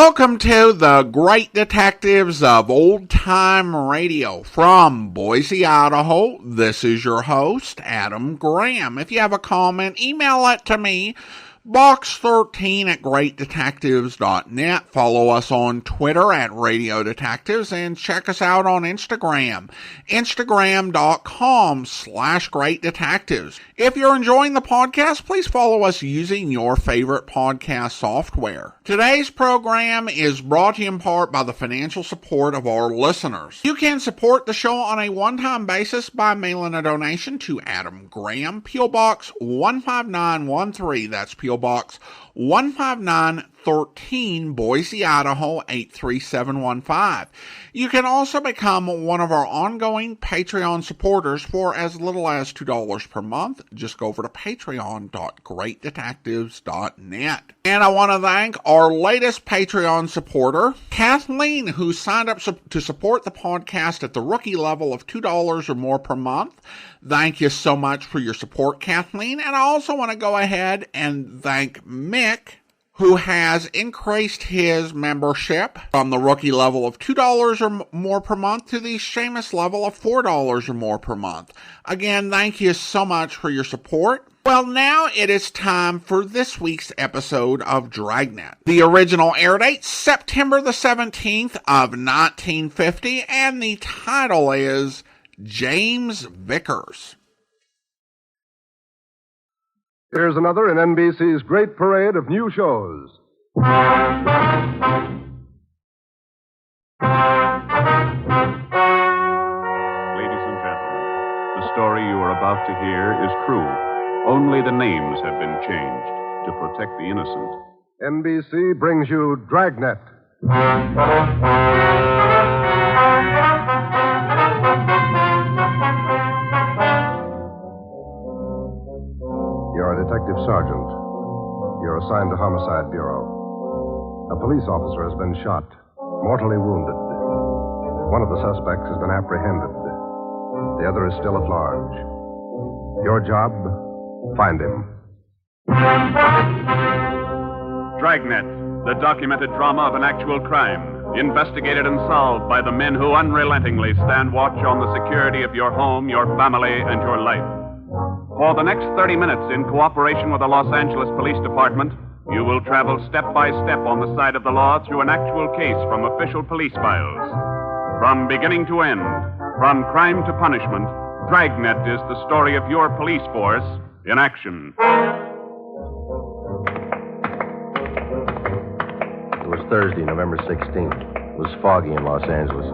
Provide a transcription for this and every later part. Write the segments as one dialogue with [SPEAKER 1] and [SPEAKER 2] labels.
[SPEAKER 1] Welcome to the Great Detectives of Old Time Radio from Boise, Idaho. This is your host, Adam Graham. If you have a comment, email it to me, box13@greatdetectives.net. Follow us on Twitter at Radio Detectives and check us out on Instagram, instagram.com/Great Detectives. If you're enjoying the podcast, please follow us using your favorite podcast software. Today's program is brought to you in part by the financial support of our listeners. You can support the show on a one-time basis by mailing a donation to Adam Graham, P.O. Box 15913. That's P.O. Box 15913, Boise, Idaho 83715. You can also become one of our ongoing Patreon supporters for as little as $2 per month. Just go over to patreon.greatdetectives.net. And I want to thank our latest Patreon supporter, Kathleen, who signed up to support the podcast at the rookie level of $2 or more per month. Thank you so much for your support, Kathleen. And I also want to go ahead and thank Mick, who has increased his membership from the rookie level of $2 or more per month to the Seamus level of $4 or more per month. Again, thank you so much for your support. Well, now it is time for this week's episode of Dragnet. The original air date, September the 17th of 1950, and the title is James Vickers.
[SPEAKER 2] Here's another in NBC's great parade of new shows.
[SPEAKER 3] Ladies and gentlemen, the story you are about to hear is true. Only the names have been changed to protect the innocent.
[SPEAKER 2] NBC brings you Dragnet. You're a detective sergeant. You're assigned to Homicide Bureau. A police officer has been shot, mortally wounded. One of the suspects has been apprehended. The other is still at large. Your job, find him.
[SPEAKER 3] Dragnet, the documented drama of an actual crime, investigated and solved by the men who unrelentingly stand watch on the security of your home, your family, and your life. For the next 30 minutes, in cooperation with the Los Angeles Police Department, you will travel step by step on the side of the law through an actual case from official police files. From beginning to end, from crime to punishment, Dragnet is the story of your police force in action.
[SPEAKER 4] It was Thursday, November 16th. It was foggy in Los Angeles.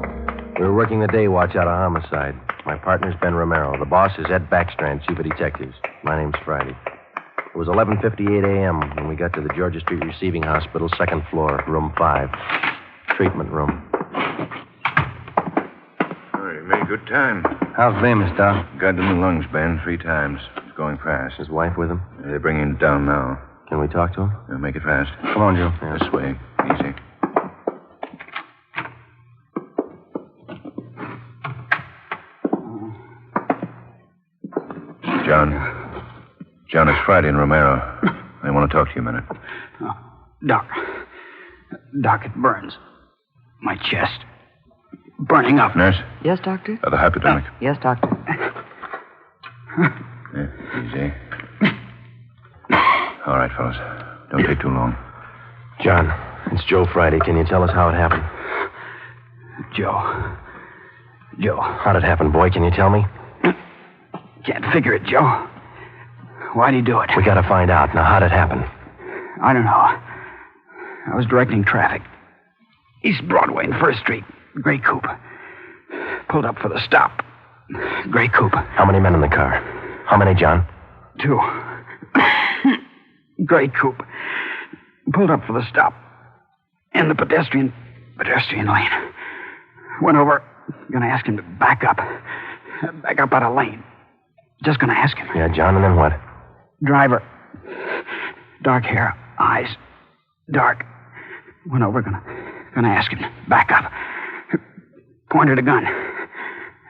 [SPEAKER 4] We were working the day watch out of homicide. My partner's Ben Romero. The boss is Ed Backstrand, chief of detectives. My name's Friday. It was 11:58 a.m. when we got to the Georgia Street Receiving Hospital, second floor, room 5. Treatment room.
[SPEAKER 5] Oh, you made good time.
[SPEAKER 4] How's Bemis, Doc?
[SPEAKER 5] Got him in the lungs, Ben, 3 times. It's going fast.
[SPEAKER 4] His wife with him?
[SPEAKER 5] They're bringing him down now.
[SPEAKER 4] Can we talk to him?
[SPEAKER 5] They'll make it fast.
[SPEAKER 4] Come on, Joe. Yeah.
[SPEAKER 5] This way. Easy. John, it's Friday and Romero. I want to talk to you a minute.
[SPEAKER 6] Doc, it burns. My chest. Burning up.
[SPEAKER 5] Nurse?
[SPEAKER 7] Yes, Doctor?
[SPEAKER 5] The hypodermic.
[SPEAKER 7] Yes, Doctor.
[SPEAKER 5] Yeah, easy. All right, fellas. Don't take too long.
[SPEAKER 4] John, it's Joe Friday. Can you tell us how it happened?
[SPEAKER 6] Joe.
[SPEAKER 4] How'd it happen, boy? Can you tell me?
[SPEAKER 6] Can't figure it, Joe. Why'd he do it?
[SPEAKER 4] We gotta find out. Now, how'd it happen?
[SPEAKER 6] I don't know. I was directing traffic. East Broadway and First Street. Gray coupe. Pulled up for the stop. Gray coupe.
[SPEAKER 4] How many men in the car? How many, John?
[SPEAKER 6] 2. Gray coupe. Pulled up for the stop. In the pedestrian lane. Went over. Gonna ask him to back up. Back up out of lane. Just gonna ask him.
[SPEAKER 4] Yeah, John, and then what?
[SPEAKER 6] Driver. Dark hair. Eyes. Dark. Went over. Gonna ask him. Back up. Pointed a gun.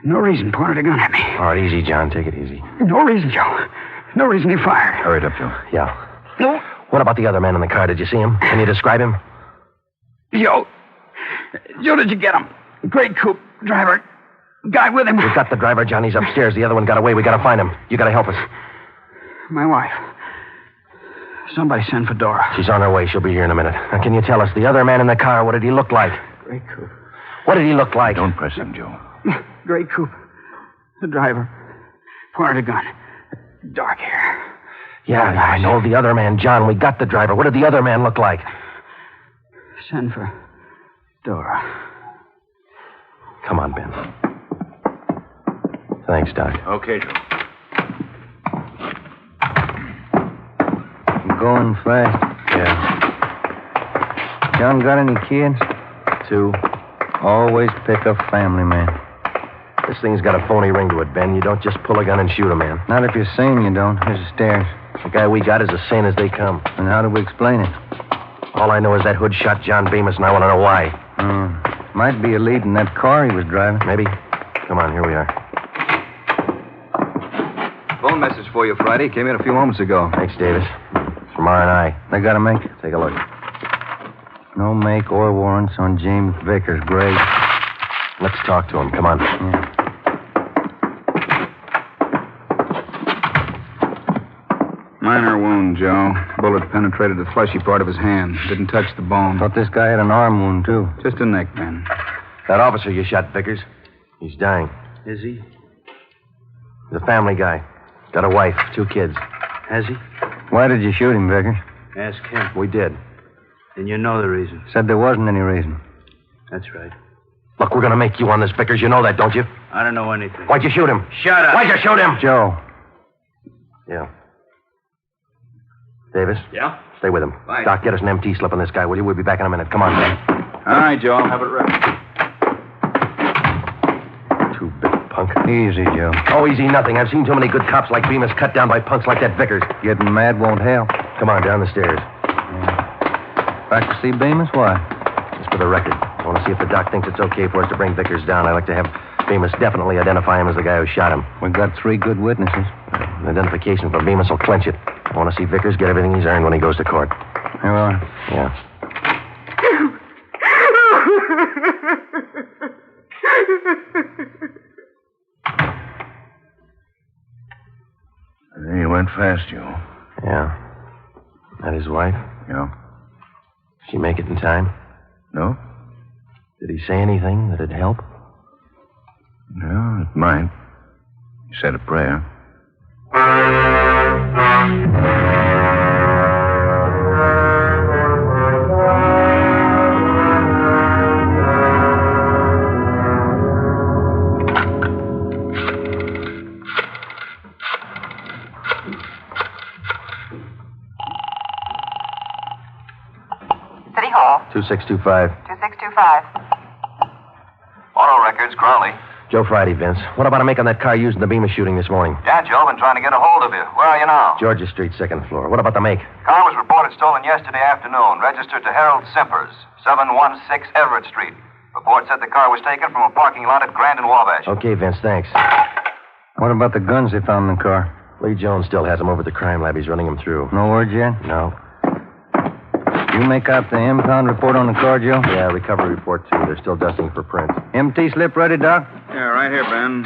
[SPEAKER 6] No reason. Pointed a gun at me.
[SPEAKER 4] All right, easy, John. Take it easy.
[SPEAKER 6] No reason, Joe. No reason he fired.
[SPEAKER 5] Hurry it up, Joe.
[SPEAKER 4] Yeah.
[SPEAKER 6] No.
[SPEAKER 4] What about the other man in the car? Did you see him? Can you describe him?
[SPEAKER 6] Joe, did you get him? Gray coupe, driver, guy with him.
[SPEAKER 4] We got the driver, Johnny's upstairs. The other one got away. We gotta find him. You gotta help us.
[SPEAKER 6] My wife. Somebody send for Dora.
[SPEAKER 4] She's on her way. She'll be here in a minute. Now, can you tell us, the other man in the car, what did he look like?
[SPEAKER 6] Gray coupe.
[SPEAKER 4] What did he look like?
[SPEAKER 5] Don't press him, Joe.
[SPEAKER 6] Gray coupe. The driver. Pointed a gun. Dark hair.
[SPEAKER 4] Yeah, I know. The other man, John. We got the driver. What did the other man look like?
[SPEAKER 6] Send for Dora.
[SPEAKER 4] Come on, Ben. Thanks, Doc.
[SPEAKER 5] Okay, Joe.
[SPEAKER 7] Going fast.
[SPEAKER 4] Yeah.
[SPEAKER 7] John got any kids?
[SPEAKER 4] 2.
[SPEAKER 7] Always pick a family man.
[SPEAKER 4] This thing's got a phony ring to it, Ben. You don't just pull a gun and shoot a man.
[SPEAKER 7] Not if you're sane, you don't. Here's the stairs.
[SPEAKER 4] The guy we got is as sane as they come.
[SPEAKER 7] And how do we explain it?
[SPEAKER 4] All I know is that hood shot John Bemis, and I want to know why.
[SPEAKER 7] Might be a lead in that car he was driving.
[SPEAKER 4] Maybe. Come on, here we are.
[SPEAKER 8] Phone message for you, Friday. Came in a few moments ago.
[SPEAKER 4] Thanks, Davis. It's from R&I.
[SPEAKER 7] They got a make?
[SPEAKER 4] Take a look.
[SPEAKER 7] No make or warrants on James Vickers, Gray.
[SPEAKER 4] Let's talk to him. Come on.
[SPEAKER 7] Yeah.
[SPEAKER 8] Minor wound, Joe. Bullet penetrated the fleshy part of his hand. Didn't touch the bone.
[SPEAKER 7] Thought this guy had an arm wound, too.
[SPEAKER 8] Just a neck bend.
[SPEAKER 4] That officer you shot, Vickers, he's dying.
[SPEAKER 7] Is he?
[SPEAKER 4] He's a family guy. Got a wife, 2 kids.
[SPEAKER 7] Has he? Why did you shoot him, Vickers?
[SPEAKER 9] Ask him.
[SPEAKER 4] We did.
[SPEAKER 9] And you know the reason.
[SPEAKER 7] Said there wasn't any reason.
[SPEAKER 9] That's right.
[SPEAKER 4] Look, we're going to make you on this, Vickers. You know that, don't you?
[SPEAKER 9] I don't know anything.
[SPEAKER 4] Why'd you shoot him?
[SPEAKER 9] Shut up.
[SPEAKER 4] Why'd you shoot him?
[SPEAKER 7] Joe.
[SPEAKER 4] Yeah. Davis?
[SPEAKER 9] Yeah?
[SPEAKER 4] Stay with him.
[SPEAKER 8] Right.
[SPEAKER 4] Doc, get us an MT slip on this guy, will you? We'll be back in a minute. Come on, Ben.
[SPEAKER 8] All right, Joe. I'll have it ready.
[SPEAKER 4] 2 big punk.
[SPEAKER 7] Easy, Joe.
[SPEAKER 4] Oh, easy nothing. I've seen too many good cops like Bemis cut down by punks like that Vickers.
[SPEAKER 7] Getting mad won't help.
[SPEAKER 4] Come on, down the stairs.
[SPEAKER 7] Back to see Bemis? Why?
[SPEAKER 4] Just for the record. I want to see if the doc thinks it's okay for us to bring Vickers down. I'd like to have Bemis definitely identify him as the guy who shot him.
[SPEAKER 7] We've got 3 good witnesses.
[SPEAKER 4] An identification from Bemis will clinch it. I want to see Vickers get everything he's earned when he goes to court.
[SPEAKER 7] Here we are.
[SPEAKER 4] Yeah.
[SPEAKER 5] He went fast, Joe.
[SPEAKER 4] Yeah. That his wife?
[SPEAKER 5] Yeah.
[SPEAKER 4] Did she make it in time?
[SPEAKER 5] No?
[SPEAKER 4] Did he say anything that'd help?
[SPEAKER 5] No, it might. He said a prayer.
[SPEAKER 10] City Hall.
[SPEAKER 4] 2625.
[SPEAKER 10] 2625.
[SPEAKER 11] Auto records, Crawley.
[SPEAKER 4] Joe Friday, Vince. What about a make on that car used in the Bemis shooting this morning?
[SPEAKER 11] Yeah, Joe, been trying to get a hold of you. Where are you now?
[SPEAKER 4] Georgia Street, 2nd floor. What about the make?
[SPEAKER 11] Car was reported stolen yesterday afternoon. Registered to Harold Simpers, 716 Everett Street. Report said the car was taken from a parking lot at Grand and Wabash.
[SPEAKER 4] Okay, Vince, thanks.
[SPEAKER 7] What about the guns they found in the car?
[SPEAKER 4] Lee Jones still has them over at the crime lab. He's running them through.
[SPEAKER 7] No word yet?
[SPEAKER 4] No.
[SPEAKER 7] You make out the impound report on the car, Joe?
[SPEAKER 4] Yeah, recovery report, too. They're still dusting for print.
[SPEAKER 7] MT slip ready, Doc?
[SPEAKER 8] Yeah, right here, Ben.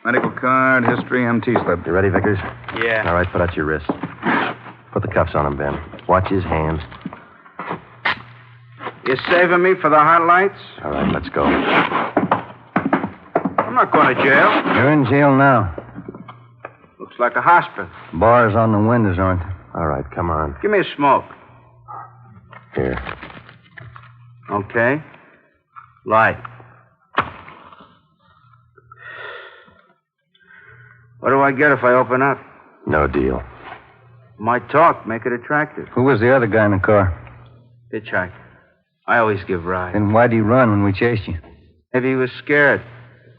[SPEAKER 8] Medical card, history, MT slip.
[SPEAKER 4] You ready, Vickers?
[SPEAKER 9] Yeah.
[SPEAKER 4] All right, put out your wrist. Put the cuffs on him, Ben. Watch his hands.
[SPEAKER 9] You saving me for the highlights?
[SPEAKER 4] All right, let's go.
[SPEAKER 9] I'm not going to jail.
[SPEAKER 7] You're in jail now.
[SPEAKER 9] Looks like a hospital.
[SPEAKER 7] Bars on the windows, aren't there?
[SPEAKER 4] All right, come on.
[SPEAKER 9] Give me a smoke.
[SPEAKER 4] Here.
[SPEAKER 9] Okay. Light. What do I get if I open up?
[SPEAKER 4] No deal.
[SPEAKER 9] My talk, make it attractive.
[SPEAKER 7] Who was the other guy in the car?
[SPEAKER 9] Hitchhiker. I always give rides.
[SPEAKER 7] Then why'd he run when we chased you?
[SPEAKER 9] Maybe he was scared.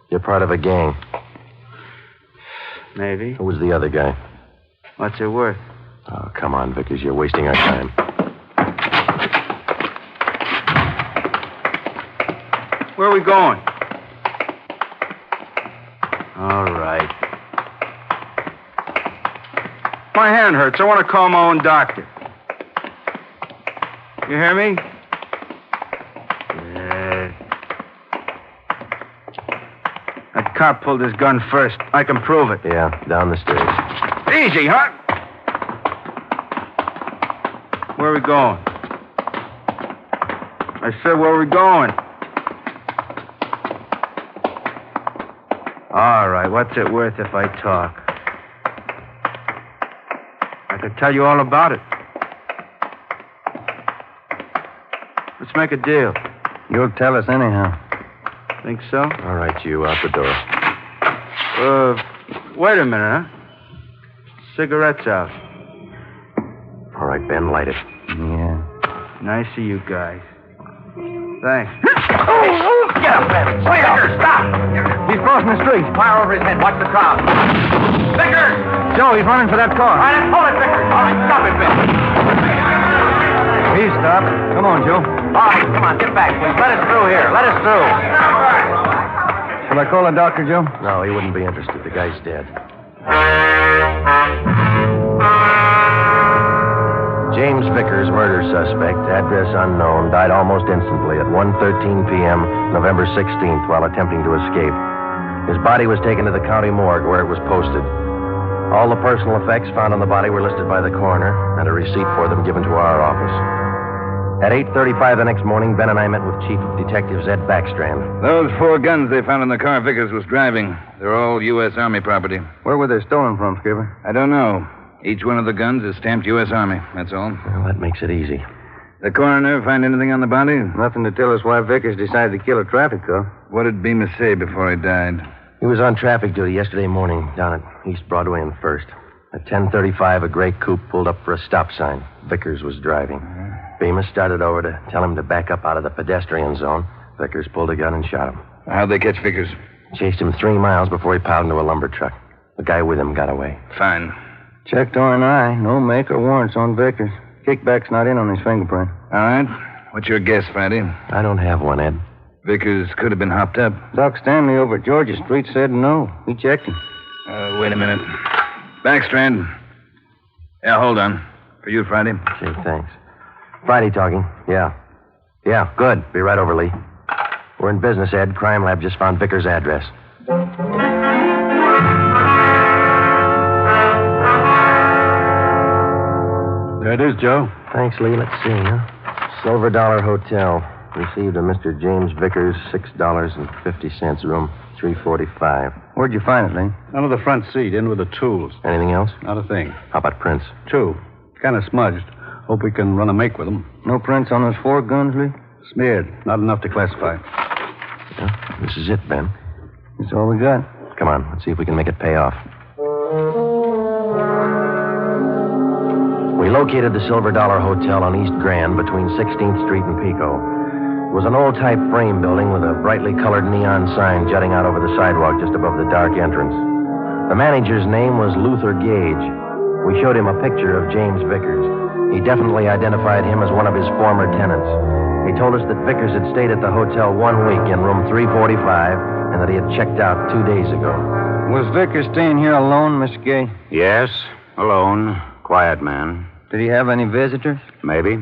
[SPEAKER 4] You're part of a gang.
[SPEAKER 9] Maybe.
[SPEAKER 4] Who was the other guy?
[SPEAKER 9] What's it worth?
[SPEAKER 4] Oh, come on, Vickers. You're wasting our time.
[SPEAKER 9] Where are we going? All right. My hand hurts. I want to call my own doctor. You hear me? car pulled his gun first. I can prove it.
[SPEAKER 4] Yeah, down the stairs.
[SPEAKER 9] Easy, huh? Where are we going? I said, where are we going? All right, what's it worth if I talk? I could tell you all about it. Let's make a deal.
[SPEAKER 7] You'll tell us anyhow.
[SPEAKER 9] Think so?
[SPEAKER 4] All right, you, out the door.
[SPEAKER 9] Wait a minute, huh? Cigarettes out.
[SPEAKER 4] All right, Ben, light it.
[SPEAKER 7] Yeah.
[SPEAKER 9] Nice of you guys. Thanks.
[SPEAKER 11] Get up, Ben. Vickers, stop!
[SPEAKER 7] He's crossing the street.
[SPEAKER 11] Fire over his head. Watch the crowd. Vickers!
[SPEAKER 7] Joe, he's running for that car.
[SPEAKER 11] All right, hold it, Vickers. All right, stop it, Ben.
[SPEAKER 7] He's stopped. Come on, Joe.
[SPEAKER 11] All right, come on, get back, please. Let us through here. Let us through.
[SPEAKER 7] Shall I call a doctor, Joe?
[SPEAKER 4] No, he wouldn't be interested. The guy's dead. James Vickers, murder suspect, address unknown, died almost instantly at 1:13 p.m., November 16th, while attempting to escape. His body was taken to the county morgue where it was posted. All the personal effects found on the body were listed by the coroner, and a receipt for them given to our office. At 8:35 the next morning, Ben and I met with Chief of Detectives Ed Backstrand.
[SPEAKER 5] Those 4 guns they found in the car Vickers was driving. They're all U.S. Army property.
[SPEAKER 7] Where were they stolen from, Skipper?
[SPEAKER 5] I don't know. Each one of the guns is stamped U.S. Army, that's all.
[SPEAKER 4] Well, that makes it easy.
[SPEAKER 5] The coroner find anything on the body?
[SPEAKER 7] Nothing to tell us why Vickers decided to kill a traffic cop.
[SPEAKER 5] What did Bemis say before he died?
[SPEAKER 4] He was on traffic duty yesterday morning down at East Broadway and First. At 10:35, a gray coupe pulled up for a stop sign. Vickers was driving. Bemis started over to tell him to back up out of the pedestrian zone. Vickers pulled a gun and shot him.
[SPEAKER 5] How'd they catch Vickers?
[SPEAKER 4] Chased him 3 miles before he piled into a lumber truck. The guy with him got away.
[SPEAKER 5] Fine.
[SPEAKER 7] Checked R&I. No make or warrants on Vickers. Kickback's not in on his fingerprint.
[SPEAKER 5] All right. What's your guess, Friday?
[SPEAKER 4] I don't have one, Ed.
[SPEAKER 5] Vickers could have been hopped up.
[SPEAKER 7] Doc Stanley over at Georgia Street said no. He checked him.
[SPEAKER 5] Wait a minute. Backstrand. Yeah, hold on. For you, Friday.
[SPEAKER 4] Okay, thanks. Friday talking. Yeah. Yeah, good. Be right over, Lee. We're in business, Ed. Crime Lab just found Vickers' address.
[SPEAKER 7] There it is, Joe.
[SPEAKER 4] Thanks, Lee. Let's see, huh? Silver Dollar Hotel. Received a Mr. James Vickers, $6.50, room 345.
[SPEAKER 7] Where'd you find it, Lee?
[SPEAKER 12] Under the front seat, in with the tools.
[SPEAKER 4] Anything else?
[SPEAKER 12] Not a thing.
[SPEAKER 4] How about prints?
[SPEAKER 12] 2. Kind of smudged. Hope we can run a make with them.
[SPEAKER 7] No prints on those 4 guns, Lee?
[SPEAKER 12] Smeared. Not enough to classify.
[SPEAKER 4] Yeah, this is it, Ben.
[SPEAKER 7] That's all we got.
[SPEAKER 4] Come on, let's see if we can make it pay off. We located the Silver Dollar Hotel on East Grand between 16th Street and Pico. It was an old-type frame building with a brightly colored neon sign jutting out over the sidewalk just above the dark entrance. The manager's name was Luther Gage. We showed him a picture of James Vickers. He definitely identified him as one of his former tenants. He told us that Vickers had stayed at the hotel 1 week in room 345 and that he had checked out 2 days ago.
[SPEAKER 7] Was Vickers staying here alone, Mr. Gay?
[SPEAKER 13] Yes, alone. Quiet man.
[SPEAKER 7] Did he have any visitors?
[SPEAKER 13] Maybe.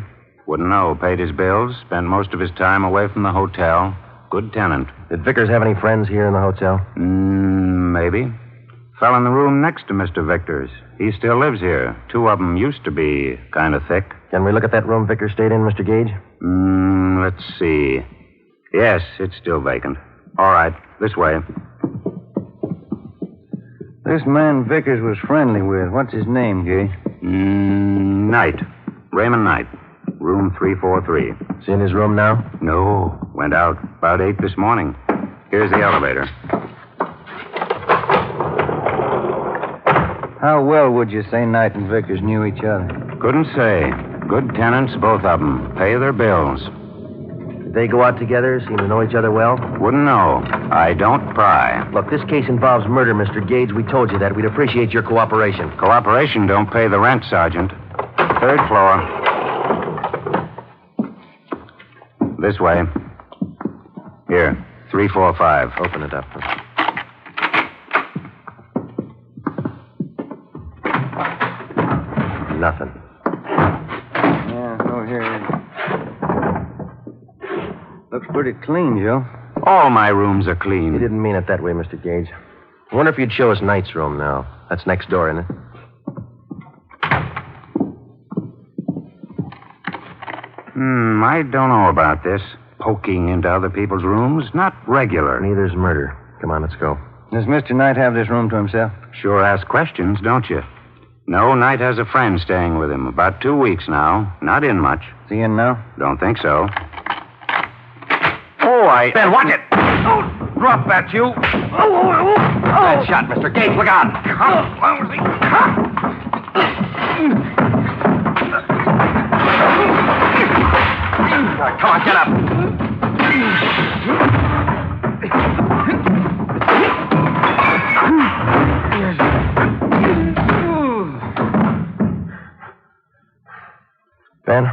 [SPEAKER 13] Wouldn't know. Paid his bills. Spent most of his time away from the hotel. Good tenant.
[SPEAKER 4] Did Vickers have any friends here in the hotel?
[SPEAKER 13] Maybe. Fell in the room next to Mr. Vickers. He still lives here. 2 of them used to be kind of thick.
[SPEAKER 4] Can we look at that room Vickers stayed in, Mr. Gage?
[SPEAKER 13] Let's see. Yes, it's still vacant. All right. This way.
[SPEAKER 7] This man Vickers was friendly with. What's his name, Gage?
[SPEAKER 13] Knight. Raymond Knight. Room 343.
[SPEAKER 4] Is he in his room now?
[SPEAKER 13] No. Went out about 8 this morning. Here's the elevator.
[SPEAKER 7] How well would you say Knight and Vickers knew each other?
[SPEAKER 13] Couldn't say. Good tenants, both of them. Pay their bills.
[SPEAKER 4] Did they go out together? Seem to know each other well?
[SPEAKER 13] Wouldn't know. I don't pry.
[SPEAKER 4] Look, this case involves murder, Mr. Gage. We told you that. We'd appreciate your cooperation.
[SPEAKER 13] Cooperation don't pay the rent, Sergeant. 3rd floor. This way. Here, 345.
[SPEAKER 4] Open it up. Nothing.
[SPEAKER 7] Yeah, here. Looks pretty clean, Joe.
[SPEAKER 13] All my rooms are clean.
[SPEAKER 4] He didn't mean it that way, Mr. Gage. I wonder if you'd show us Knight's room now. That's next door, isn't it?
[SPEAKER 13] I don't know about this. Poking into other people's rooms. Not regular.
[SPEAKER 4] Neither's murder. Come on, let's go.
[SPEAKER 7] Does Mr. Knight have this room to himself?
[SPEAKER 13] Sure ask questions, don't you? No, Knight has a friend staying with him. About 2 weeks now. Not in much.
[SPEAKER 7] Is he in now?
[SPEAKER 13] Don't think so.
[SPEAKER 11] Ben, watch it! Oh, drop that, you! Bad shot, Mr. Gage. Look out! Come on, get up!
[SPEAKER 4] Ben?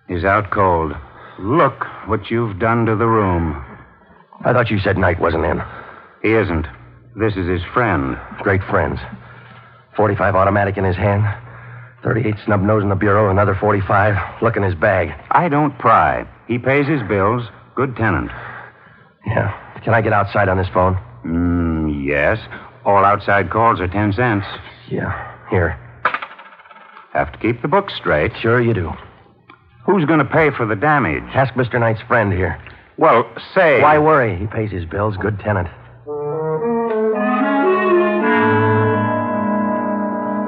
[SPEAKER 13] He's out cold. Look what you've done to the room.
[SPEAKER 4] I thought you said Knight wasn't in.
[SPEAKER 13] He isn't. This is his friend.
[SPEAKER 4] Great friends. 45 automatic in his hand. 38 snub nose in the bureau. Another 45. Look in his bag.
[SPEAKER 13] I don't pry. He pays his bills. Good tenant.
[SPEAKER 4] Yeah. Can I get outside on this phone?
[SPEAKER 13] Yes. All outside calls are 10 cents.
[SPEAKER 4] Yeah. Here.
[SPEAKER 13] Have to keep the books straight.
[SPEAKER 4] Sure you do.
[SPEAKER 13] Who's going to pay for the damage?
[SPEAKER 4] Ask Mr. Knight's friend here.
[SPEAKER 13] Well, say...
[SPEAKER 4] Why worry? He pays his bills. Good tenant.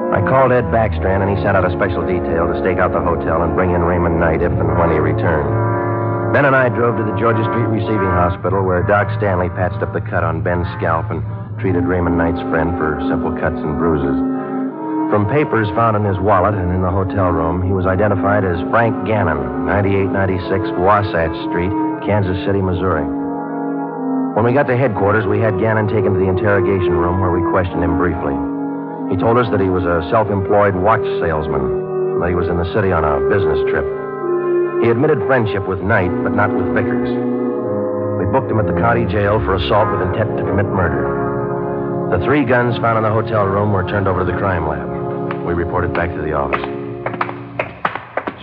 [SPEAKER 4] I called Ed Backstrand, and he sent out a special detail to stake out the hotel and bring in Raymond Knight if and when he returned. Ben and I drove to the Georgia Street Receiving Hospital, where Doc Stanley patched up the cut on Ben's scalp and treated Raymond Knight's friend for simple cuts and bruises. From papers found in his wallet and in the hotel room, he was identified as Frank Gannon, 9896 Wasatch Street, Kansas City, Missouri. When we got to headquarters, we had Gannon taken to the interrogation room where we questioned him briefly. He told us that he was a self-employed watch salesman, and that he was in the city on a business trip. He admitted friendship with Knight, but not with Vickers. We booked him at the county jail for assault with intent to commit murder. The 3 guns found in the hotel room were turned over to the crime lab. We reported back to the office.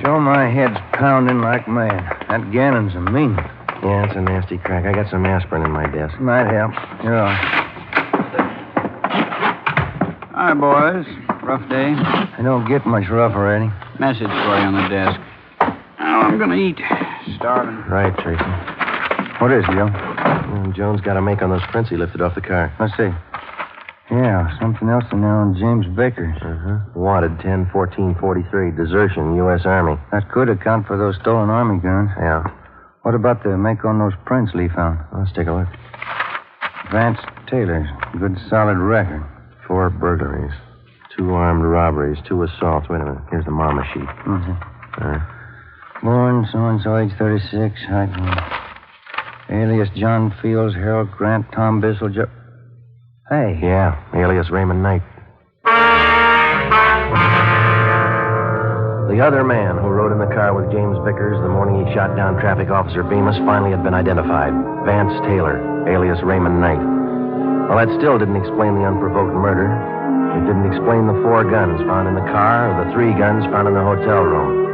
[SPEAKER 7] Joe, my head's pounding like mad. That Gannon's a mean one.
[SPEAKER 4] Yeah, it's a nasty crack. I got some aspirin in my desk.
[SPEAKER 7] Might help. Here are.
[SPEAKER 6] Hi, boys. Rough day.
[SPEAKER 7] I don't get much rougher, Eddie.
[SPEAKER 6] Message for you on the desk. Now I'm gonna eat. Starving.
[SPEAKER 4] Right, Tracy.
[SPEAKER 7] What is it, Joe?
[SPEAKER 4] Well, Jones got a make on those prints he lifted off the car.
[SPEAKER 7] Let's see. Yeah, something else in there on James Vickers.
[SPEAKER 4] Wanted 10-14-43, desertion, U.S. Army.
[SPEAKER 7] That could account for those stolen Army guns.
[SPEAKER 4] Yeah.
[SPEAKER 7] What about the make on those prints Lee found?
[SPEAKER 4] Let's take a look.
[SPEAKER 7] Vance Taylor's. Good solid record.
[SPEAKER 4] 4 burglaries, 2 armed robberies, 2 assaults. Wait a minute. Here's the mama sheet.
[SPEAKER 7] Born so-and-so, age 36, height. Alias John Fields, Harold Grant, Tom Bissell, Joe... Hey.
[SPEAKER 4] Yeah, alias Raymond Knight. The other man who rode in the car with James Vickers the morning he shot down Traffic Officer Bemis finally had been identified. Vance Taylor, alias Raymond Knight. Well, that still didn't explain the unprovoked murder. It didn't explain the 4 guns found in the car or the 3 guns found in the hotel room.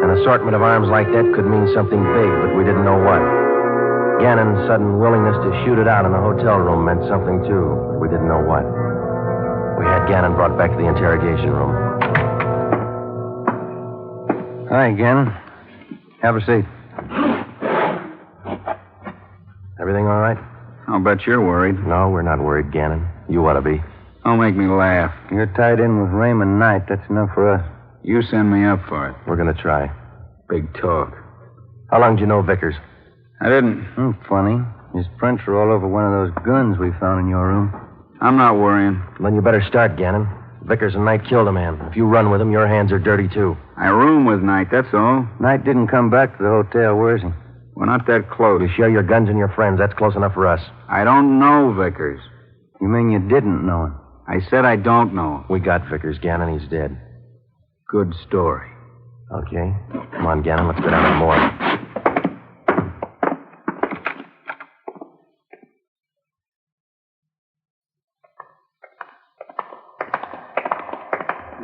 [SPEAKER 4] An assortment of arms like that could mean something big, but we didn't know what. Gannon's sudden willingness to shoot it out in the hotel room meant something, too. We didn't know what. We had Gannon brought back to the interrogation room.
[SPEAKER 7] Hi, Gannon. Have a seat.
[SPEAKER 4] Everything all right?
[SPEAKER 8] I'll bet you're worried.
[SPEAKER 4] No, we're not worried, Gannon. You ought to be.
[SPEAKER 8] Don't make me laugh.
[SPEAKER 7] You're tied in with Raymond Knight. That's enough for us.
[SPEAKER 8] You send me up for it.
[SPEAKER 4] We're going to try.
[SPEAKER 8] Big talk.
[SPEAKER 4] How long did you know Vickers?
[SPEAKER 8] I didn't.
[SPEAKER 7] Funny. His prints are all over one of those guns we found in your room.
[SPEAKER 8] I'm not worrying.
[SPEAKER 4] Then you better start, Gannon. Vickers and Knight killed a man. If you run with him, your hands are dirty, too.
[SPEAKER 8] I room with Knight, that's all.
[SPEAKER 7] Knight didn't come back to the hotel. Where is he?
[SPEAKER 8] We're not that close.
[SPEAKER 4] You share your guns and your friends. That's close enough for us.
[SPEAKER 8] I don't know Vickers.
[SPEAKER 7] You mean you didn't know him?
[SPEAKER 8] I said I don't know him.
[SPEAKER 4] We got Vickers, Gannon. He's dead.
[SPEAKER 8] Good story.
[SPEAKER 4] Okay. Come on, Gannon. Let's go down to the morgue.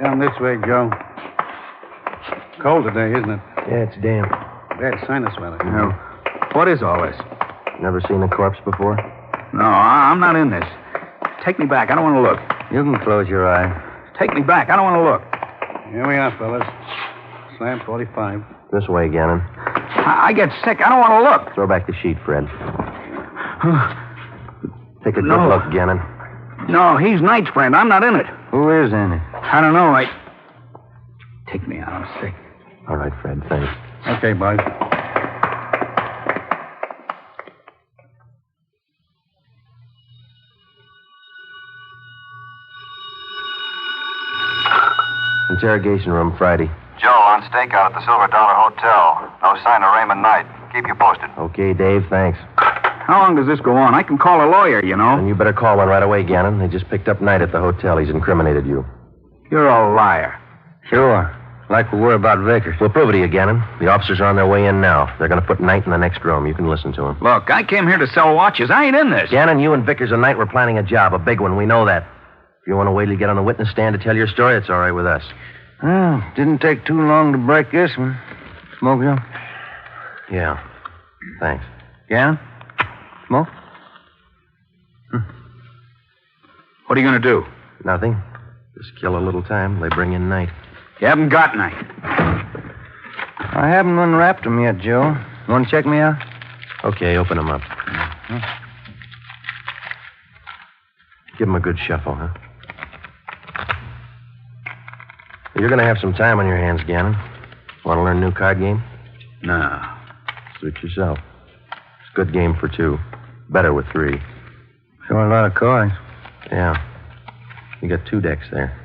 [SPEAKER 12] Down this way, Joe. Cold today, isn't it?
[SPEAKER 4] Yeah, it's damp.
[SPEAKER 12] Bad sinus weather.
[SPEAKER 8] Now, what is all this?
[SPEAKER 4] Never seen a corpse before?
[SPEAKER 8] No, I'm not in this. Take me back. I don't want to look.
[SPEAKER 7] You can close your eye.
[SPEAKER 8] Take me back. I don't want to look.
[SPEAKER 12] Here we are, fellas. Slam 45.
[SPEAKER 4] This way, Gannon.
[SPEAKER 8] I get sick. I don't want to look.
[SPEAKER 4] Throw back the sheet, Fred. Take a good look, Gannon.
[SPEAKER 8] No, he's Knight's friend. I'm not in it.
[SPEAKER 7] Who is in it?
[SPEAKER 8] I don't know. Take me out. I'm sick.
[SPEAKER 4] All right, Fred. Thanks.
[SPEAKER 12] Okay, boys.
[SPEAKER 4] Interrogation room, Friday.
[SPEAKER 11] Joe, on stakeout at the Silver Dollar Hotel. No sign of Raymond Knight. Keep you posted.
[SPEAKER 4] Okay, Dave. Thanks.
[SPEAKER 8] How long does this go on? I can call a lawyer, you know.
[SPEAKER 4] And you better call one right away, Gannon. They just picked up Knight at the hotel. He's incriminated you.
[SPEAKER 8] You're a liar.
[SPEAKER 7] Sure. Like we were about Vickers.
[SPEAKER 4] We'll prove it to you, Gannon. The officers are on their way in now. They're going to put Knight in the next room. You can listen to him.
[SPEAKER 8] Look, I came here to sell watches. I ain't in this.
[SPEAKER 4] Gannon, you and Vickers and Knight were planning a job, a big one. We know that. If you want to wait till you get on the witness stand to tell your story, it's all right with us.
[SPEAKER 7] Well, didn't take too long to break this one. Smoke, Joe?
[SPEAKER 4] Yeah. Thanks.
[SPEAKER 7] Gannon? Smoke?
[SPEAKER 8] What are you going to do?
[SPEAKER 4] Nothing. Just kill a little time. They bring in Knight.
[SPEAKER 8] You haven't got Knight.
[SPEAKER 7] I haven't unwrapped him yet, Joe. You want to check me out?
[SPEAKER 4] Okay, open him up. Give him a good shuffle, huh? You're going to have some time on your hands, Gannon. Want to learn a new card game?
[SPEAKER 8] No.
[SPEAKER 4] Suit yourself. It's a good game for two. Better with three.
[SPEAKER 7] Sure, a lot of cards.
[SPEAKER 4] Yeah. You got 2 decks there.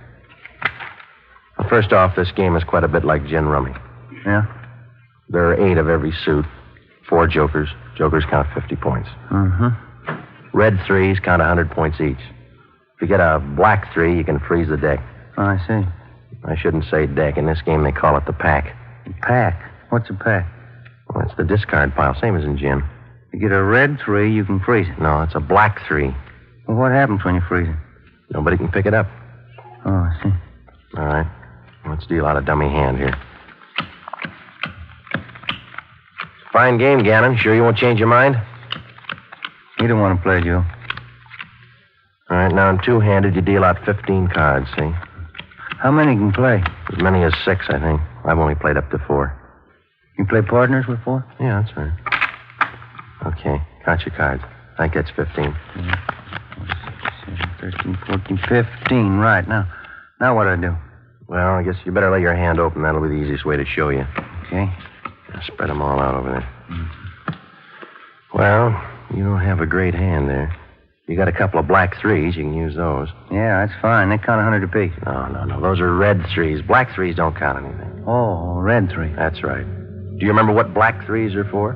[SPEAKER 4] Well, first off, this game is quite a bit like gin rummy.
[SPEAKER 7] Yeah?
[SPEAKER 4] There are 8 of every suit. 4 jokers. Jokers count 50 points.
[SPEAKER 7] Mm-hmm.
[SPEAKER 4] Red 3s count 100 points each. If you get a black 3, you can freeze the deck.
[SPEAKER 7] Oh, I see.
[SPEAKER 4] I shouldn't say deck. In this game, they call it the pack.
[SPEAKER 7] The pack? What's a pack?
[SPEAKER 4] Well, it's the discard pile, same as in gin.
[SPEAKER 7] You get a red 3, you can freeze it.
[SPEAKER 4] No, it's a black 3.
[SPEAKER 7] Well, what happens when you freeze it?
[SPEAKER 4] Nobody can pick it up.
[SPEAKER 7] Oh, I see.
[SPEAKER 4] All right. Let's deal out a dummy hand here. Fine game, Gannon. Sure you won't change your mind?
[SPEAKER 7] You don't want to play, Joe.
[SPEAKER 4] All right, now in two-handed, you deal out 15 cards, see?
[SPEAKER 7] How many can play?
[SPEAKER 4] As many as 6, I think. I've only played up to 4.
[SPEAKER 7] You play partners with 4?
[SPEAKER 4] Yeah, that's right. Okay, count your cards. I think that's 15.
[SPEAKER 7] 13, 14, 15. Right. Now what do I do?
[SPEAKER 4] Well, I guess you better lay your hand open. That'll be the easiest way to show you.
[SPEAKER 7] Okay.
[SPEAKER 4] Now spread them all out over there. Well, you don't have a great hand there. You got a couple of black 3s. You can use those.
[SPEAKER 7] Yeah, that's fine. They count 100 apiece.
[SPEAKER 4] No. Those are red 3s. Black 3s don't count anything.
[SPEAKER 7] Oh, red 3.
[SPEAKER 4] That's right. Do you remember what black 3s are for?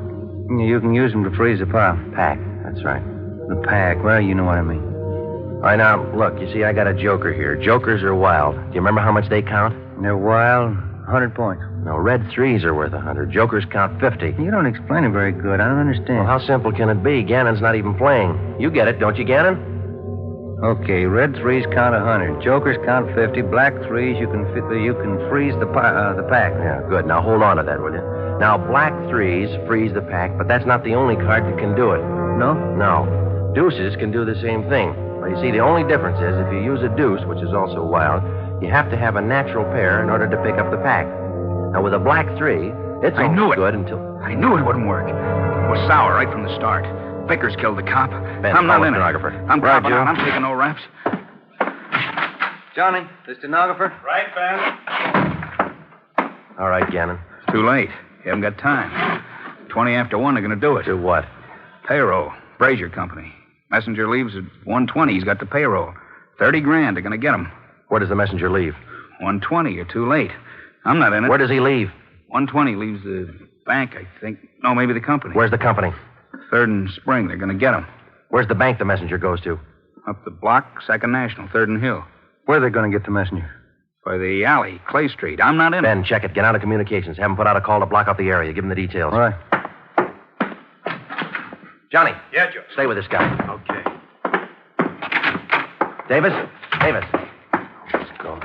[SPEAKER 7] You can use them to freeze a pile.
[SPEAKER 4] Pack. That's right.
[SPEAKER 7] The pack. Well, you know what I mean.
[SPEAKER 4] All right, now, look. You see, I got a joker here. Jokers are wild. Do you remember how much they count?
[SPEAKER 7] They're wild. 100 points.
[SPEAKER 4] No, red 3s are worth 100. Jokers count 50.
[SPEAKER 7] You don't explain it very good. I don't understand.
[SPEAKER 4] Well, how simple can it be? Gannon's not even playing. You get it, don't you, Gannon?
[SPEAKER 7] Okay, red 3s count 100. Jokers count 50. Black 3s, you can freeze the pack.
[SPEAKER 4] Yeah, good. Now hold on to that, will you? Now, black 3s freeze the pack, but that's not the only card that can do it.
[SPEAKER 7] No?
[SPEAKER 4] No. Deuces can do the same thing. Well, you see, the only difference is if you use a deuce, which is also wild, you have to have a natural pair in order to pick up the pack. Now, with a black 3, it's almost good until...
[SPEAKER 8] I knew it wouldn't work. It was sour right from the start. Vickers killed the cop.
[SPEAKER 4] Ben,
[SPEAKER 8] I'm not in it.
[SPEAKER 4] stenographer.
[SPEAKER 8] I'm dropping out. I'm taking no raps.
[SPEAKER 7] Johnny, the stenographer.
[SPEAKER 9] Right, Ben.
[SPEAKER 4] All right, Gannon.
[SPEAKER 8] It's too late. You haven't got time. 20 after 1, they're going to do it.
[SPEAKER 4] Do what?
[SPEAKER 8] Payroll. Brazier Company. Messenger leaves at 1:20. He's got the payroll. 30 grand. They're going to get him.
[SPEAKER 4] Where does the messenger leave?
[SPEAKER 8] 1:20. You're too late. I'm not in it.
[SPEAKER 4] Where does he leave?
[SPEAKER 8] 1:20 leaves the bank, I think. No, maybe the company.
[SPEAKER 4] Where's the company?
[SPEAKER 8] 3rd and Spring. They're going to get him.
[SPEAKER 4] Where's the bank the messenger goes to?
[SPEAKER 8] Up the block, 2nd National, 3rd and Hill.
[SPEAKER 7] Where are they going to get the messenger?
[SPEAKER 8] By the alley, Clay Street. I'm not in it.
[SPEAKER 4] Ben, check it. Get out of communications. Have him put out a call to block off the area. Give him the details.
[SPEAKER 7] All right.
[SPEAKER 4] Johnny.
[SPEAKER 9] Yeah, Joe.
[SPEAKER 4] Stay with this guy.
[SPEAKER 9] Okay.
[SPEAKER 4] Davis. Let's go.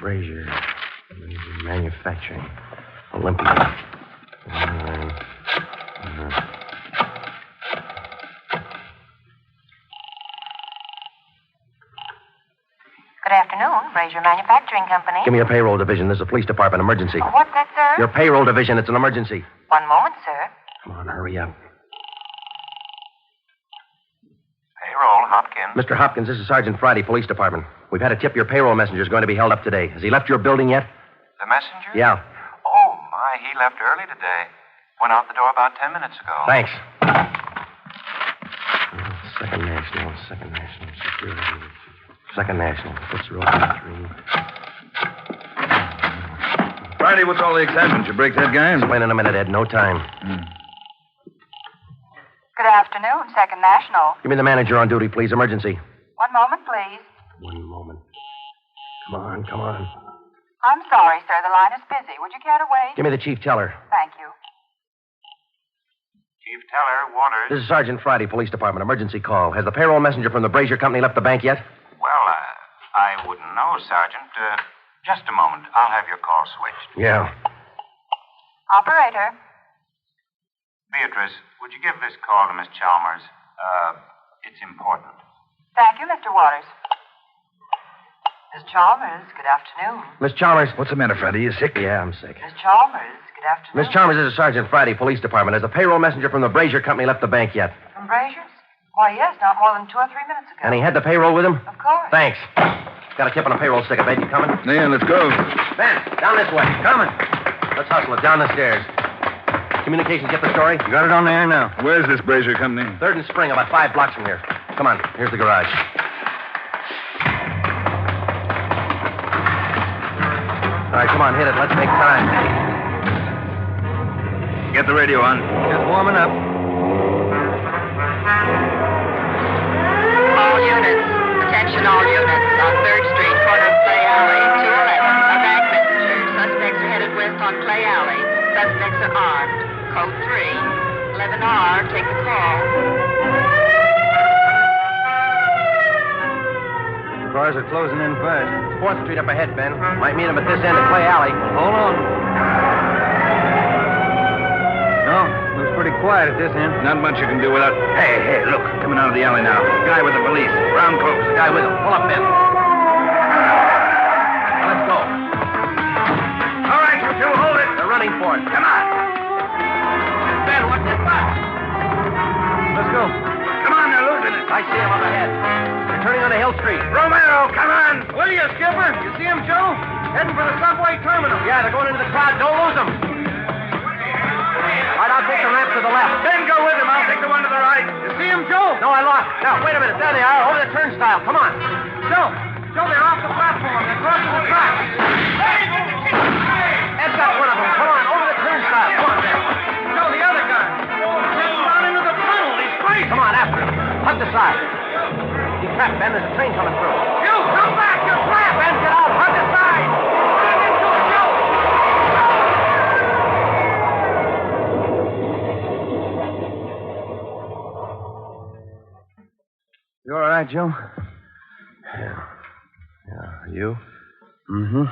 [SPEAKER 4] Brazier Manufacturing. Olympia.
[SPEAKER 10] afternoon. Brazier Manufacturing Company.
[SPEAKER 4] Give me a payroll division. This is a police department emergency.
[SPEAKER 10] What's that, sir?
[SPEAKER 4] Your payroll division. It's an emergency.
[SPEAKER 10] One moment, sir.
[SPEAKER 4] Come on, hurry up.
[SPEAKER 11] Payroll, Hopkins.
[SPEAKER 4] Mr. Hopkins, this is Sergeant Friday, Police Department. We've had a tip your payroll messenger is going to be held up today. Has he left your building yet?
[SPEAKER 11] The messenger?
[SPEAKER 4] Yeah.
[SPEAKER 11] Oh, my, he left early today. Went out the door about 10 minutes ago.
[SPEAKER 4] Thanks. Second National Security. Second National. Fitzroy 3.
[SPEAKER 5] Friday, what's all the excitement? You break that guy?
[SPEAKER 4] Explain in a minute, Ed. No time.
[SPEAKER 10] Good afternoon, Second National.
[SPEAKER 4] Give me the manager on duty, please. Emergency.
[SPEAKER 10] One moment, please.
[SPEAKER 4] One moment. Come on.
[SPEAKER 10] I'm sorry, sir. The line is busy. Would you care to wait?
[SPEAKER 4] Give me the chief teller.
[SPEAKER 10] Thank you.
[SPEAKER 11] Chief Teller, Waters.
[SPEAKER 4] This is Sergeant Friday, Police Department. Emergency call. Has the payroll messenger from the Brazier Company left the bank yet?
[SPEAKER 11] Well, I wouldn't know, Sergeant. Just a moment. I'll have your call switched.
[SPEAKER 4] Yeah.
[SPEAKER 10] Operator.
[SPEAKER 11] Beatrice, would you give this call to Miss Chalmers? It's important.
[SPEAKER 10] Thank you, Mr. Waters. Miss Chalmers, good afternoon.
[SPEAKER 4] Miss Chalmers.
[SPEAKER 5] What's the matter, Friday? You sick?
[SPEAKER 4] Yeah, I'm sick.
[SPEAKER 10] Miss Chalmers, good afternoon.
[SPEAKER 4] Miss Chalmers, this is Sergeant Friday, Police Department. Has the payroll messenger from the Brazier Company left the bank yet?
[SPEAKER 10] From Brazier's? Why, yes, not more than 2 or 3 minutes ago.
[SPEAKER 4] And he had the payroll with him?
[SPEAKER 10] Of course.
[SPEAKER 4] Thanks. Got a tip on a payroll stick. I bet you coming?
[SPEAKER 5] Yeah, let's go.
[SPEAKER 4] Ben, down this way. Coming. Let's hustle it. Down the stairs. Communications, get the story?
[SPEAKER 12] Got it on the air now.
[SPEAKER 5] Where's this Brazier Company?
[SPEAKER 4] 3rd and Spring, about 5 blocks from here. Come on. Here's the garage. All right, come on, hit it. Let's make time.
[SPEAKER 5] Get the radio on.
[SPEAKER 12] Just warming up.
[SPEAKER 10] All units. Attention all units. On 3rd Street, corner of Clay Alley, 211. A bank messenger. Suspects are headed west on Clay Alley. Suspects are armed. Code 3. 11R. Take the call.
[SPEAKER 7] Cars are closing in fast.
[SPEAKER 4] 4th Street up ahead, Ben. Might meet him at this end of Clay Alley.
[SPEAKER 7] Hold on. No, looks pretty quiet at this end.
[SPEAKER 5] Not much you can do without... Hey, look. Coming out of the alley now. Guy with the police. Brown clothes.
[SPEAKER 4] The guy with him. Pull up, Ben. Now, let's go.
[SPEAKER 5] All right, you two, hold it.
[SPEAKER 4] They're running for it.
[SPEAKER 5] Come on.
[SPEAKER 4] Ben, what's this about?
[SPEAKER 7] Let's go.
[SPEAKER 5] Come on, they're losing it.
[SPEAKER 4] I see him up ahead. They're turning onto Hill Street.
[SPEAKER 5] Romero, come on.
[SPEAKER 7] Will you, Skipper? You see him, Joe? Heading for the subway terminal.
[SPEAKER 4] Yeah, they're going into the crowd. Don't lose them. All right, I'll take the ramp to the left.
[SPEAKER 5] Ben, go with him. I'll take the one to the right.
[SPEAKER 7] You see him, Joe?
[SPEAKER 4] No, I lost. Now, wait a minute. There they are, over the turnstile. Come on.
[SPEAKER 7] Joe, they're off the platform. They're crossing the track.
[SPEAKER 4] Ed's got one of them. Come on, over the turnstile. Come on, Ben.
[SPEAKER 7] Joe, the other guy. He's down into the tunnel. He's crazy.
[SPEAKER 4] Come on, after him. Hug the side. He's trapped, Ben. There's a train coming through.
[SPEAKER 7] You, come back. You're trapped.
[SPEAKER 4] Ben, get out. Hug the side.
[SPEAKER 7] Run into it, Joe.
[SPEAKER 12] You all right, Joe?
[SPEAKER 4] Yeah. You?
[SPEAKER 12] Mm-hmm.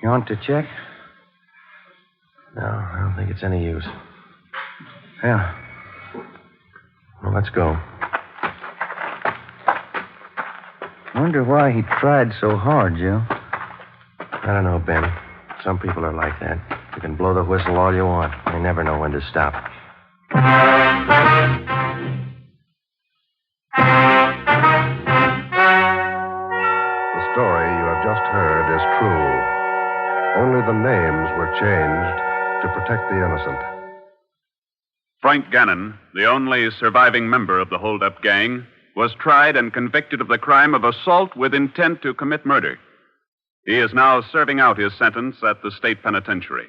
[SPEAKER 12] You want to check?
[SPEAKER 4] No, I don't think it's any use.
[SPEAKER 12] Yeah.
[SPEAKER 4] Well, let's go.
[SPEAKER 12] Wonder why he tried so hard, Joe.
[SPEAKER 4] I don't know, Ben. Some people are like that. You can blow the whistle all you want. They never know when to stop.
[SPEAKER 2] The story you have just heard is true. Only the names were changed to protect the innocent.
[SPEAKER 3] Frank Gannon, the only surviving member of the hold-up gang, was tried and convicted of the crime of assault with intent to commit murder. He is now serving out his sentence at the state penitentiary.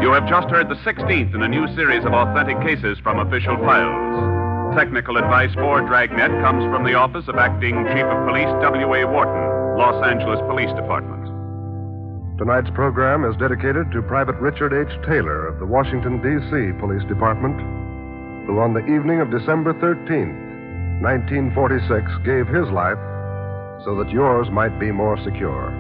[SPEAKER 3] You have just heard the 16th in a new series of authentic cases from official files. Technical advice for Dragnet comes from the Office of Acting Chief of Police W.A. Wharton, Los Angeles Police Department.
[SPEAKER 2] Tonight's program is dedicated to Private Richard H. Taylor of the Washington, D.C. Police Department, who on the evening of December 13th, 1946, gave his life so that yours might be more secure.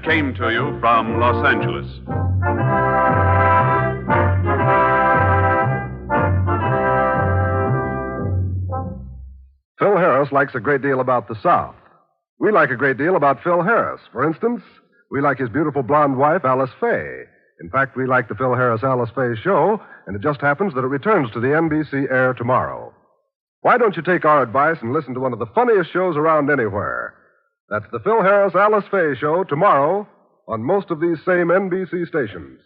[SPEAKER 3] came to you from Los Angeles.
[SPEAKER 2] Phil Harris likes a great deal about the South. We like a great deal about Phil Harris. For instance, we like his beautiful blonde wife, Alice Faye. In fact, we like the Phil Harris-Alice Faye show, and it just happens that it returns to the NBC air tomorrow. Why don't you take our advice and listen to one of the funniest shows around anywhere? That's the Phil Harris-Alice Faye show tomorrow on most of these same NBC stations.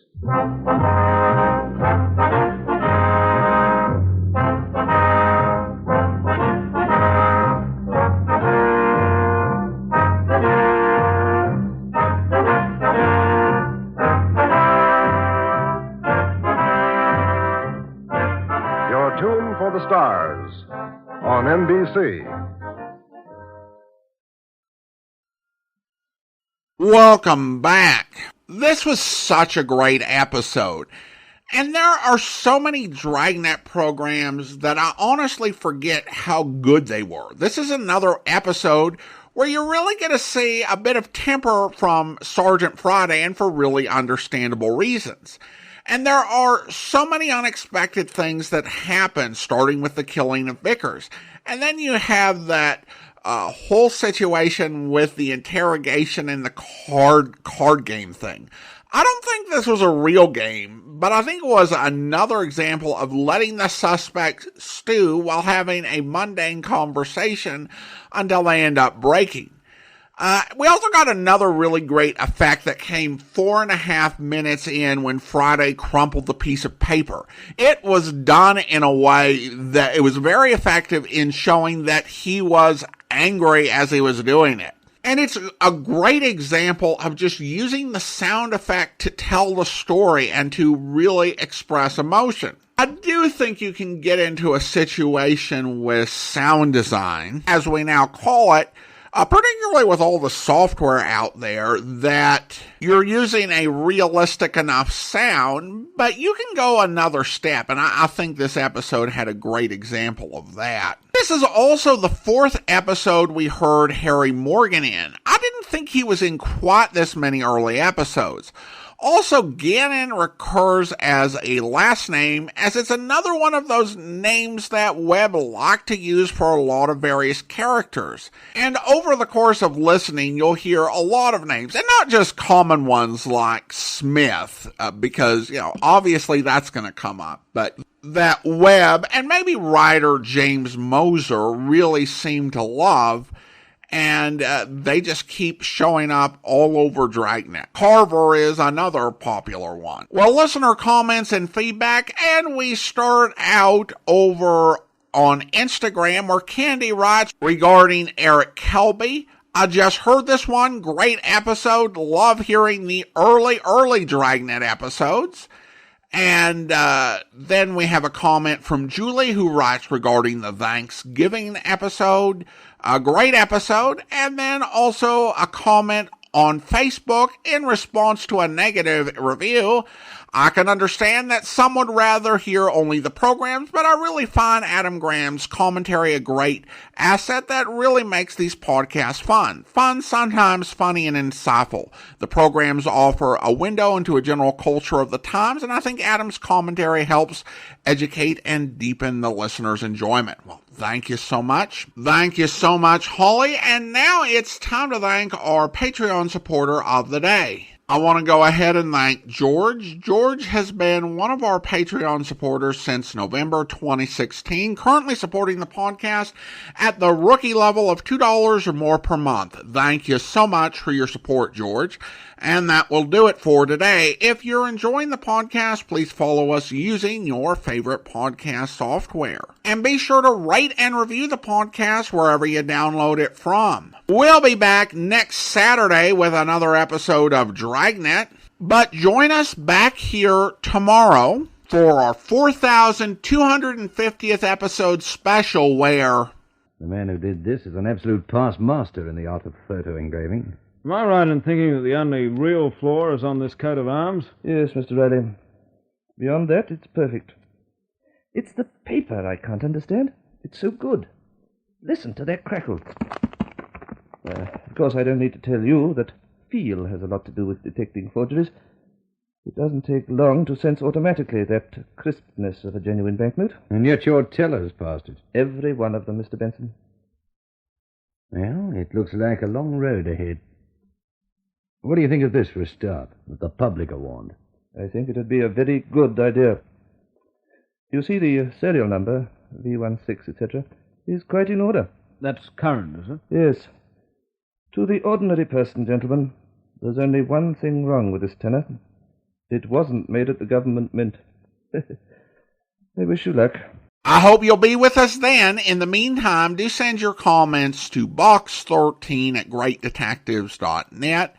[SPEAKER 2] Tune for the Stars on NBC.
[SPEAKER 1] Welcome back. This was such a great episode. And there are so many Dragnet programs that I honestly forget how good they were. This is another episode where you really get to see a bit of temper from Sergeant Friday, and for really understandable reasons. And there are so many unexpected things that happen, starting with the killing of Vickers. And then you have that whole situation with the interrogation and the card game thing. I don't think this was a real game, but I think it was another example of letting the suspect stew while having a mundane conversation until they end up breaking. We also got another really great effect that came 4.5 minutes in when Friday crumpled the piece of paper. It was done in a way that it was very effective in showing that he was angry as he was doing it. And it's a great example of just using the sound effect to tell the story and to really express emotion. I do think you can get into a situation with sound design, as we now call it, particularly with all the software out there, that you're using a realistic enough sound, but you can go another step, and I think this episode had a great example of that. This is also the 4th episode we heard Harry Morgan in. I didn't think he was in quite this many early episodes. Also, Gannon recurs as a last name, as it's another one of those names that Webb liked to use for a lot of various characters. And over the course of listening, you'll hear a lot of names, and not just common ones like Smith, because, obviously that's going to come up, but that Webb and maybe writer James Moser really seem to love, and they just keep showing up all over Dragnet. Carver is another popular one. Well, listener comments and feedback, and we start out over on Instagram where Candy writes regarding Eric Kelby. I just heard this one. Great episode. Love hearing the early Dragnet episodes. And then we have a comment from Julie who writes regarding the Thanksgiving episode. A great episode. And then also a comment on Facebook in response to a negative review. I can understand that some would rather hear only the programs, but I really find Adam Graham's commentary a great asset that really makes these podcasts fun. Fun, sometimes funny and insightful. The programs offer a window into a general culture of the times, and I think Adam's commentary helps educate and deepen the listener's enjoyment. Well, thank you so much. Thank you so much, Holly. And now it's time to thank our Patreon supporter of the day. I want to go ahead and thank George. George has been one of our Patreon supporters since November 2016, currently supporting the podcast at the rookie level of $2 or more per month. Thank you so much for your support, George. And that will do it for today. If you're enjoying the podcast, please follow us using your favorite podcast software. And be sure to rate and review the podcast wherever you download it from. We'll be back next Saturday with another episode of Dragnet. But join us back here tomorrow for our 4,250th episode special where...
[SPEAKER 14] The man who did this is an absolute past master in the art of photo engraving.
[SPEAKER 9] Am I right in thinking that the only real flaw is on this coat of arms?
[SPEAKER 15] Yes, Mr. Riley. Beyond that, it's perfect. It's the paper I can't understand. It's so good. Listen to that crackle. Of course, I don't need to tell you that feel has a lot to do with detecting forgeries. It doesn't take long to sense automatically that crispness of a genuine banknote.
[SPEAKER 14] And yet your tellers passed it.
[SPEAKER 15] Every one of them, Mr. Benson.
[SPEAKER 14] Well, it looks like a long road ahead. What do you think of this for a start? That the public are warned.
[SPEAKER 15] I think it would be a very good idea. You see, the serial number, V16, etc., is quite in order.
[SPEAKER 9] That's current, is it?
[SPEAKER 15] Yes. To the ordinary person, gentlemen, there's only one thing wrong with this tenner. It wasn't made at the government mint. I wish you luck.
[SPEAKER 1] I hope you'll be with us then. In the meantime, do send your comments to box13@greatdetectives.net.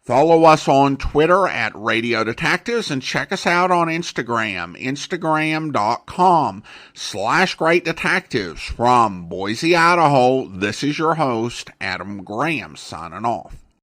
[SPEAKER 1] Follow us on Twitter at Radio Detectives and check us out on Instagram, instagram.com/Great Detectives. From Boise, Idaho, this is your host, Adam Graham, signing off.